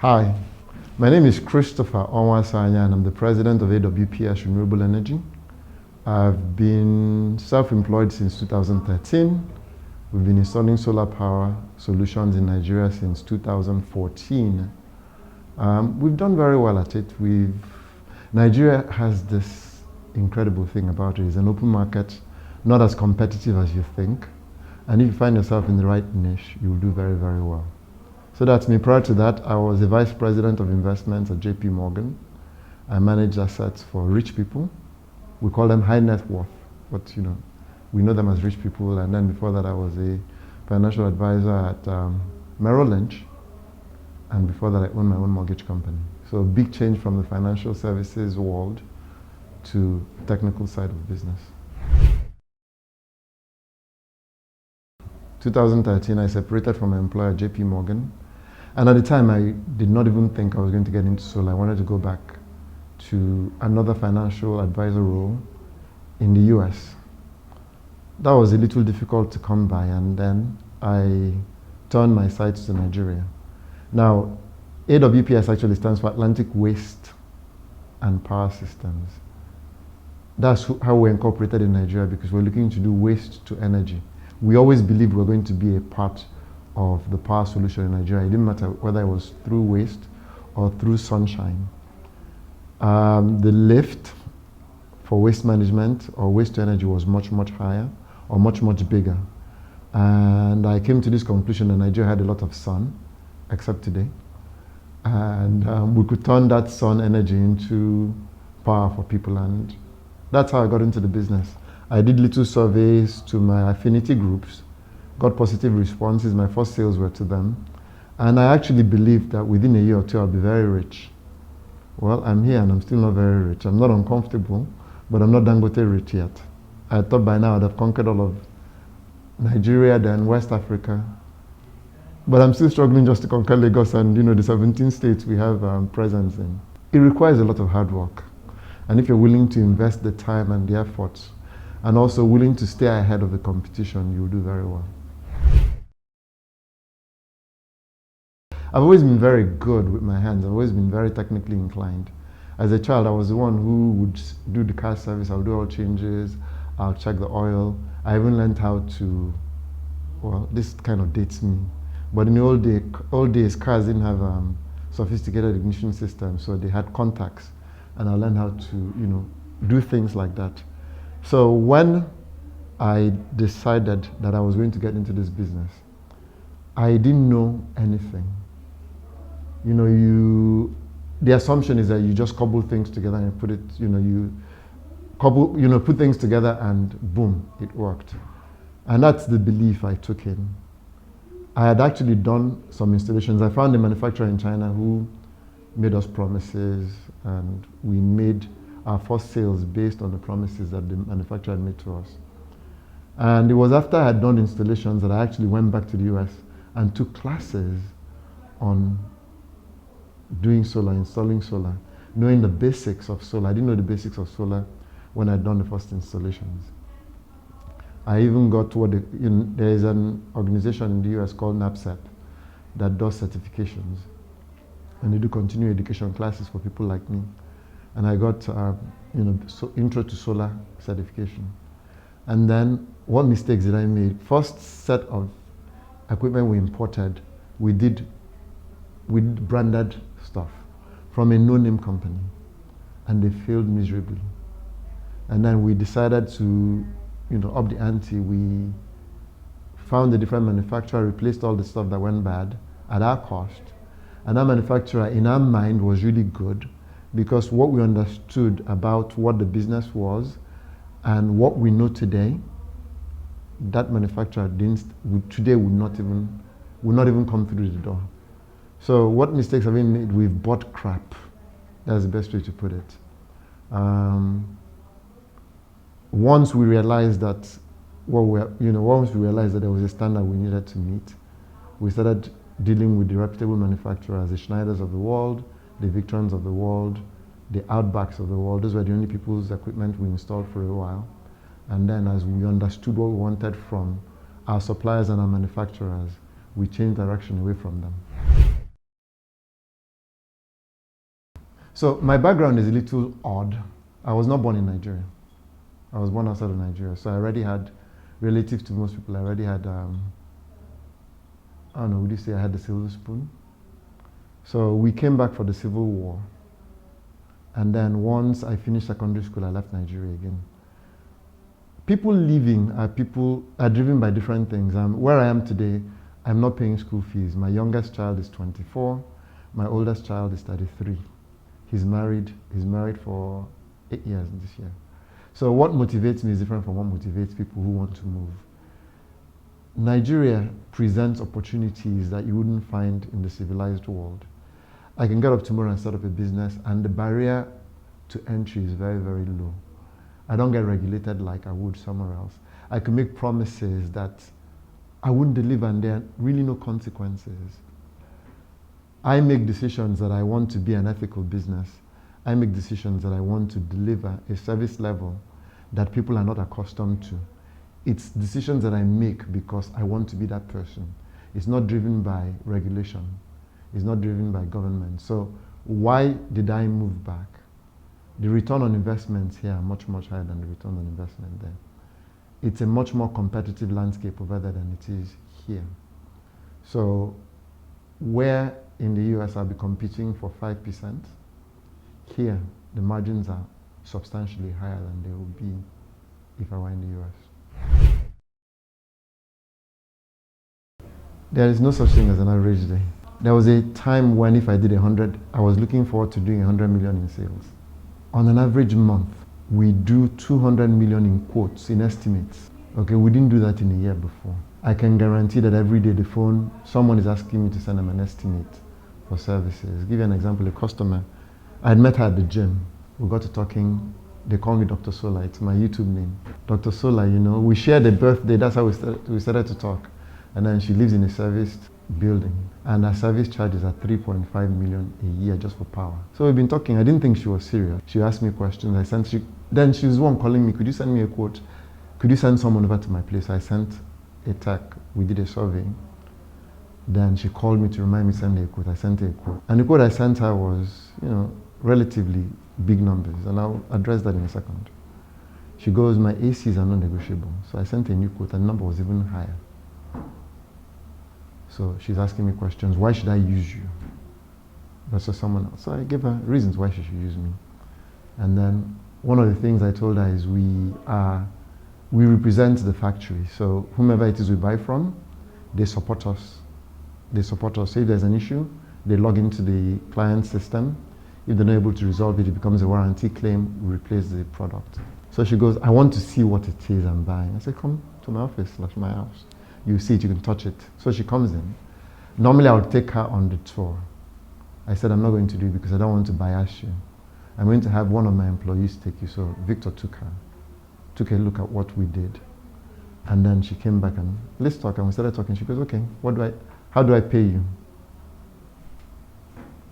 Hi, my name is Christopher Onwuasoanya and I'm the president of AWPS Renewable Energy. I've been self-employed since 2013. We've been installing solar power solutions in Nigeria since 2014. We've done very well at it. Nigeria has this incredible thing about it. It's an open market, not as competitive as you think. And if you find yourself in the right niche, you'll do very, very well. So that's me. Prior to that, I was the vice president of investments at JP Morgan. I managed assets for rich people. We call them high net worth, but we know them as rich people. And then before that, I was a financial advisor at Merrill Lynch. And before that, I owned my own mortgage company. So a big change from the financial services world to the technical side of business. 2013, I separated from my employer, JP Morgan. And at the time, I did not even think I was going to get into solar. I wanted to go back to another financial advisor role in the US. That was a little difficult to come by, and then I turned my sights to Nigeria. Now, AWPS actually stands for Atlantic Waste and Power Systems. That's how we're incorporated in Nigeria, because we're looking to do waste to energy. We always believed we're going to be a part of the power solution in Nigeria. It didn't matter whether it was through waste or through sunshine. The lift for waste management or waste to energy was much, much higher or much, much bigger. And I came to this conclusion that Nigeria had a lot of sun, except today. And we could turn that sun energy into power for people. And that's how I got into the business. I did little surveys to my affinity groups, got positive responses. My first sales were to them. And I actually believed that within a year or two, I'll be very rich. Well, I'm here and I'm still not very rich. I'm not uncomfortable, but I'm not Dangote rich yet. I thought by now I'd have conquered all of Nigeria, then West Africa. But I'm still struggling just to conquer Lagos and the 17 states we have presence in. It requires a lot of hard work. And if you're willing to invest the time and the effort, and also willing to stay ahead of the competition, you'll do very well. I've always been very good with my hands. I've always been very technically inclined. As a child, I was the one who would do the car service. I'll do oil changes. I'll check the oil. I even learned how to, well, this kind of dates me. But in the old days, cars didn't have sophisticated ignition systems, so they had contacts. And I learned how to, do things like that. So when I decided that I was going to get into this business, I didn't know anything. The assumption is that you just cobble things together and put it, put things together and boom, it worked. And that's the belief I took in. I had actually done some installations. I found a manufacturer in China who made us promises, and we made our first sales based on the promises that the manufacturer had made to us. And it was after I had done installations that I actually went back to the US and took classes on doing solar, installing solar, knowing the basics of solar. I didn't know the basics of solar when I'd done the first installations. I even got to there is an organization in the US called NAPSEP that does certifications. And they do continuing education classes for people like me. And I got, intro to solar certification. And then what mistakes did I make? First set of equipment we imported, we did branded stuff from a no-name company, and they failed miserably. And then we decided to, up the ante. We found a different manufacturer, replaced all the stuff that went bad at our cost. And that manufacturer, in our mind, was really good, because what we understood about what the business was and what we know today, that manufacturer today would not even come through the door. So what mistakes have we made? We've bought crap. That's the best way to put it. Once we realized that there was a standard we needed to meet, we started dealing with the reputable manufacturers, the Schneiders of the world, the Victrons of the world, the Outbacks of the world. Those were the only people's equipment we installed for a while. And then as we understood what we wanted from our suppliers and our manufacturers, we changed direction away from them. So my background is a little odd. I was not born in Nigeria. I was born outside of Nigeria. So I already had, relative to most people, I already had, I don't know, would you say I had the silver spoon? So we came back for the Civil War. And then once I finished secondary school, I left Nigeria again. People leaving are driven by different things. Where I am today, I'm not paying school fees. My youngest child is 24. My oldest child is 33. He's married for 8 years this year. So what motivates me is different from what motivates people who want to move. Nigeria presents opportunities that you wouldn't find in the civilized world. I can get up tomorrow and start up a business, and the barrier to entry is very, very low. I don't get regulated like I would somewhere else. I can make promises that I wouldn't deliver, and there are really no consequences. I make decisions that I want to be an ethical business. I make decisions that I want to deliver a service level that people are not accustomed to. It's decisions that I make because I want to be that person. It's not driven by regulation. It's not driven by government. So why did I move back? The return on investments here are much, much higher than the return on investment there. It's a much more competitive landscape over there than it is here. So where in the US I'll be competing for 5%, here the margins are substantially higher than they would be if I were in the US. There is no such thing as an average day. There was a time when if I did 100, I was looking forward to doing 100 million in sales. On an average month, we do 200 million in quotes, in estimates. Okay, we didn't do that in a year before. I can guarantee that every day the phone, someone is asking me to send them an estimate for services. Give you an example, a customer, I had met her at the gym. We got to talking, they call me Dr. Sola, it's my YouTube name. Dr. Sola, you know, we shared a birthday, that's how we started to talk. And then she lives in a serviced building, and her service charges are 3.5 million a year just for power. So we've been talking. I didn't think she was serious. She asked me questions. Then she was the one calling me, could you send me a quote? Could you send someone over to my place? I sent a tech. We did a survey. Then she called me to remind me to send her a quote. I sent her a quote. And the quote I sent her was, you know, relatively big numbers, and I'll address that in a second. She goes, my ACs are non-negotiable. So I sent a new quote, and the number was even higher. So she's asking me questions. Why should I use you versus someone else? So I gave her reasons why she should use me. And then one of the things I told her is we represent the factory. So whomever it is we buy from, they support us. They support us. So if there's an issue, they log into the client system. If they're not able to resolve it, it becomes a warranty claim, we replace the product. So she goes, I want to see what it is I'm buying. I said, come to my office, like my house. You see it, you can touch it. So she comes in. Normally I would take her on the tour. I said, I'm not going to do it because I don't want to bias you. I'm going to have one of my employees take you. So Victor took a look at what we did. And then she came back and let's talk. And we started talking. She goes, okay, how do I pay you?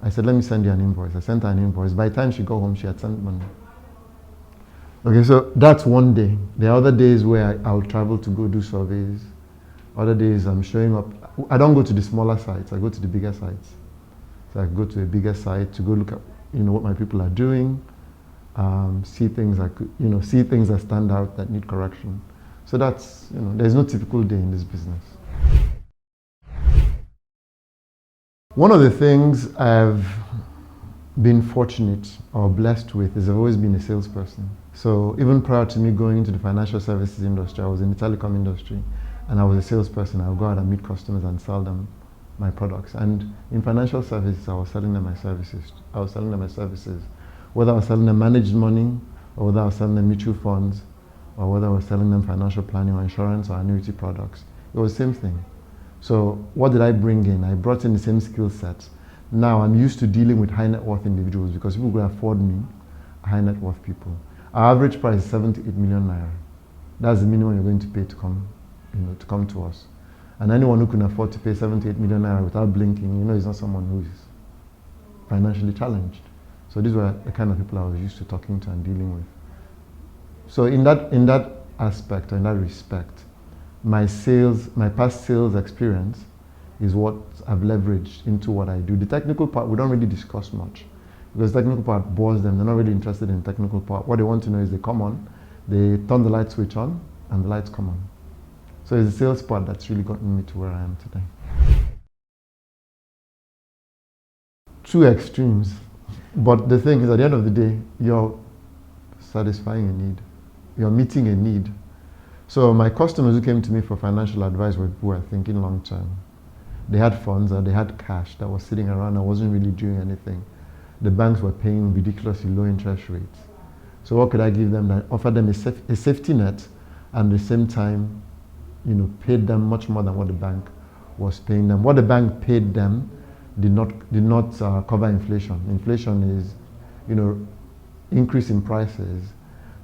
I said, let me send you an invoice. I sent her an invoice. By the time she got home, she had sent money. Okay, so that's one day. There are other days where I'll travel to go do surveys. Other days I'm showing up. I don't go to the smaller sites, I go to the bigger sites. So I go to a bigger site to go look at, you know, what my people are doing, see things that stand out that need correction. So that's, you know, there's no typical day in this business. One of the things I've been fortunate or blessed with is I've always been a salesperson. So even prior to me going into the financial services industry, I was in the telecom industry. And I was a salesperson. I would go out and meet customers and sell them my products. And in financial services, I was selling them my services. Whether I was selling them managed money, or whether I was selling them mutual funds, or whether I was selling them financial planning or insurance or annuity products. It was the same thing. So what did I bring in? I brought in the same skill sets. Now I'm used to dealing with high net worth individuals because people who afford me are high net worth people. Our average price is 7 to 8 million naira. That's the minimum you're going to pay to come to us. And anyone who can afford to pay 7 to 8 million naira without blinking, you know, is not someone who is financially challenged. So these were the kind of people I was used to talking to and dealing with. So in that aspect, or in that respect, my past sales experience is what I've leveraged into what I do. The technical part, we don't really discuss much because the technical part bores them. They're not really interested in the technical part. What they want to know is they come on, they turn the light switch on, and the lights come on. So it's the sales part that's really gotten me to where I am today. Two extremes. But the thing is, at the end of the day, you're satisfying a need. You're meeting a need. So my customers who came to me for financial advice were people who were thinking long term. They had funds or they had cash that was sitting around and wasn't really doing anything. The banks were paying ridiculously low interest rates. So what could I give them that offered them a safety net and at the same time, paid them much more than what the bank was paying them. What the bank paid them did not cover inflation. Inflation is, increase in prices.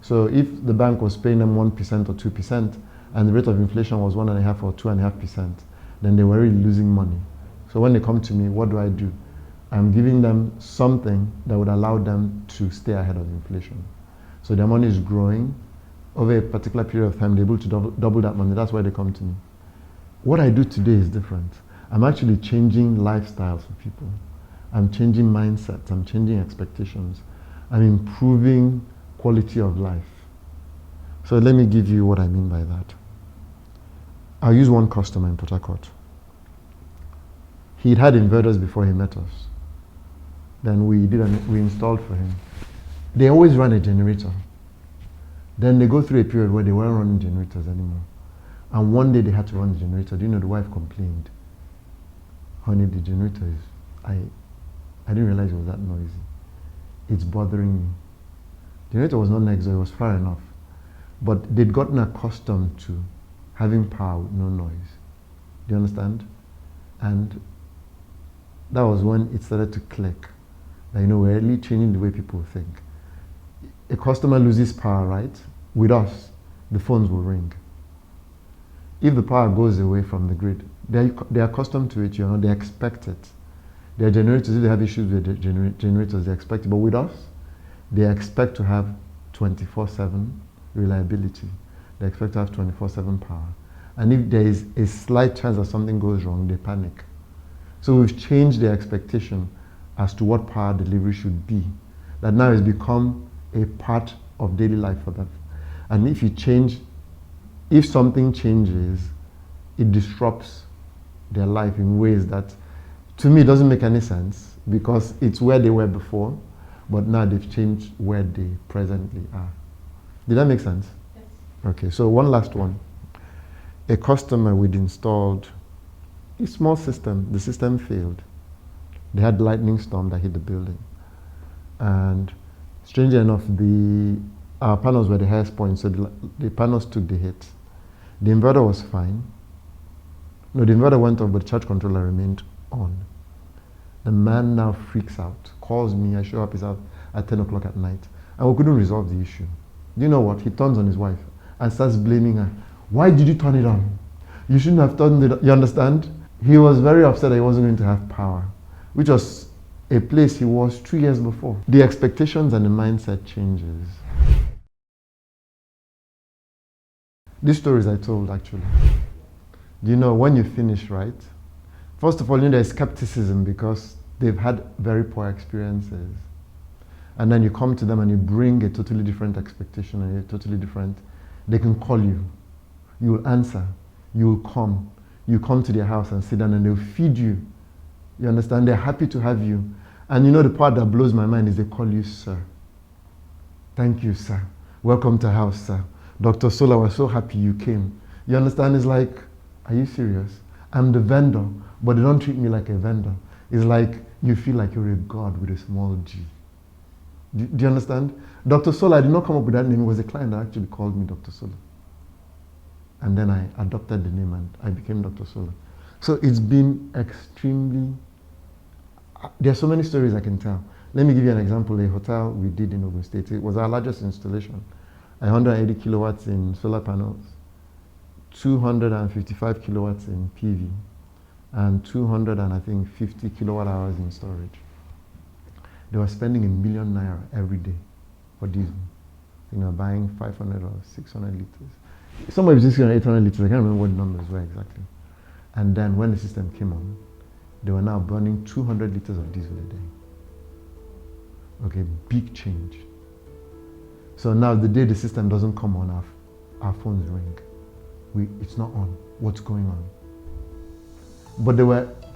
So if the bank was paying them 1% or 2%, and the rate of inflation was 1.5% or 2.5%, then they were really losing money. So when they come to me, what do? I'm giving them something that would allow them to stay ahead of inflation. So their money is growing. Over a particular period of time, they're able to double that money. That's why they come to me. What I do today is different. I'm actually changing lifestyles for people. I'm changing mindsets. I'm changing expectations. I'm improving quality of life. So let me give you what I mean by that. I'll use one customer in Port Harcourt. He'd had inverters before he met us. Then we installed for him. They always run a generator. Then they go through a period where they weren't running generators anymore. And one day they had to run the generator. Do you know the wife complained? Honey, the generator is, I didn't realize it was that noisy. It's bothering me. The generator was not next door, it was far enough. But they'd gotten accustomed to having power with no noise. Do you understand? And that was when it started to click. That, we're really changing the way people think. A customer loses power, right? With us, the phones will ring. If the power goes away from the grid, they're accustomed to it, they expect it. Their generators, if they have issues with their generators, they expect it. But with us, they expect to have 24/7 reliability. They expect to have 24/7 power. And if there is a slight chance that something goes wrong, they panic. So we've changed their expectation as to what power delivery should be. That now has become a part of daily life for them. And if something changes, it disrupts their life in ways that, to me, doesn't make any sense because it's where they were before, but now they've changed where they presently are. Did that make sense? Yes. Okay, so one last one. A customer we'd installed a small system. The system failed. They had lightning storm that hit the building. And strangely enough, our panels were the highest point, so the panels took the hit. The inverter was fine. No, the inverter went off, but the charge controller remained on. The man now freaks out, calls me, I show up, he's out at 10 o'clock at night, and we couldn't resolve the issue. Do you know what? He turns on his wife and starts blaming her. Why did you turn it on? You shouldn't have turned it on. You understand? He was very upset that he wasn't going to have power, which was a place he was 2 years before. The expectations and the mindset changes. These stories I told, actually. Do you know, when you finish, right? First of all, there's skepticism because they've had very poor experiences. And then you come to them and you bring a totally different expectation and they can call you. You will answer. You will come. You come to their house and sit down and they'll feed you. You understand? They're happy to have you. And the part that blows my mind is they call you sir. Thank you, sir. Welcome to house, sir. Dr. Sola, we're so happy you came. You understand? It's like, are you serious? I'm the vendor, but they don't treat me like a vendor. It's like you feel like you're a god with a small g. Do you understand? Dr. Sola, I did not come up with that name. It was a client that actually called me Dr. Sola. And then I adopted the name and I became Dr. Sola. So it's been extremely, there are so many stories I can tell. Let me give you an example. A hotel we did in Ogun State. It was our largest installation. 180 kilowatts in solar panels, 255 kilowatts in PV, and 250 kilowatt hours in storage. They were spending ₦1 million every day for diesel. Buying 500 or 600 liters. Somewhere between 600 and 800 liters. I can't remember what the numbers were exactly. And then when the system came on, they were now burning 200 liters of diesel a day. Okay, big change. So now the day the system doesn't come on, our phones ring. It's not on. What's going on? But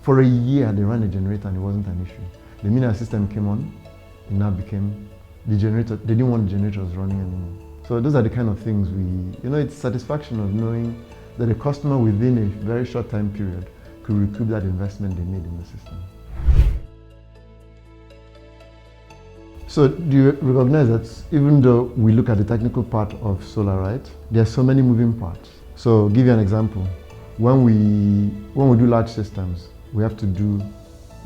for a year, they ran a generator and it wasn't an issue. The minute our system came on, it now became the generator. They didn't want the generators running anymore. So those are the kind of things it's satisfaction of knowing that a customer within a very short time period could recoup that investment they made in the system. So do you recognize that even though we look at the technical part of solar, right, there are so many moving parts. So give you an example. When we do large systems, we have to do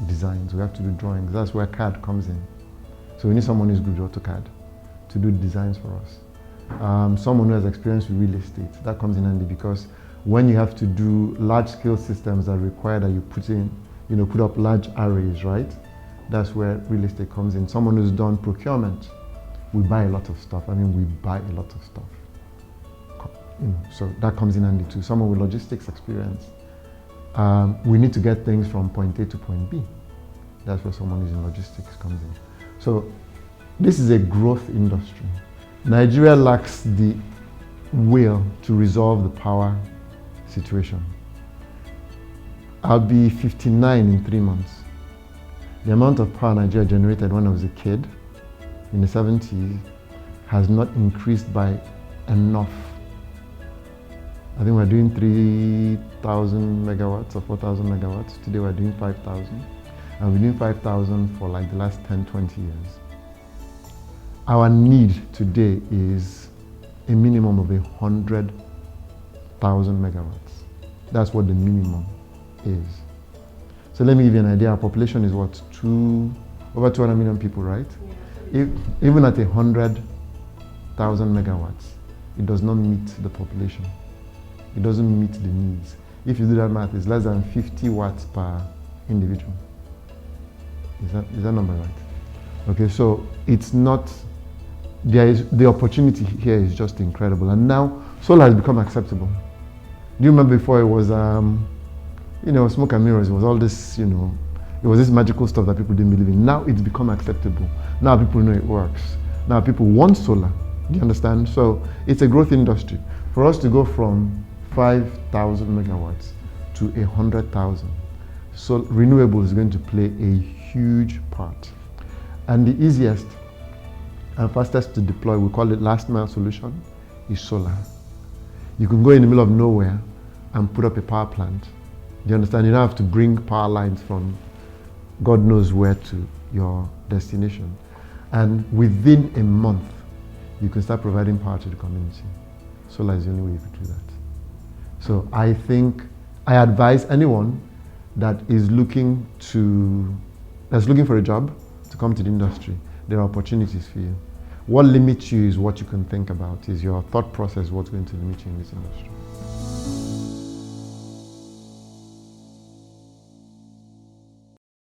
designs, we have to do drawings. That's where CAD comes in. So we need someone who's good with AutoCAD to do designs for us. Someone who has experience with real estate, that comes in handy because when you have to do large-scale systems that require that you put up large arrays, right? That's where real estate comes in. Someone who's done procurement, we buy a lot of stuff. We buy a lot of stuff. So that comes in handy too. Someone with logistics experience. We need to get things from point A to point B. That's where someone who's in logistics comes in. So this is a growth industry. Nigeria lacks the will to resolve the power situation. I'll be 59 in 3 months. The amount of power Nigeria generated when I was a kid in the 70s has not increased by enough. I think we're doing 3,000 megawatts or 4,000 megawatts. Today we're doing 5,000. And we're doing 5,000 for like the last 10, 20 years. Our need today is a minimum of 100,000 megawatts. That's what the minimum is. So let me give you an idea. Our population is what? Over 200 million people, right? Yeah. Even at 100,000 megawatts, it does not meet the population. It doesn't meet the needs. If you do that math, it's less than 50 watts per individual. Is that number right? Okay, so it's not, the opportunity here is just incredible. And now solar has become acceptable. Do you remember before it was, smoke and mirrors, it was all this, it was this magical stuff that people didn't believe in. Now it's become acceptable. Now people know it works. Now people want solar. Do you understand? So it's a growth industry. For us to go from 5,000 megawatts to 100,000, so renewable is going to play a huge part. And the easiest and fastest to deploy, we call it last mile solution, is solar. You can go in the middle of nowhere and put up a power plant. Do you understand? You don't have to bring power lines from God knows where to your destination. And within a month, you can start providing power to the community. Solar is the only way you could do that. So I think I advise anyone that is looking for a job to come to the industry. There are opportunities for you. What limits you is what you can think about, is your thought process, what's going to limit you in this industry.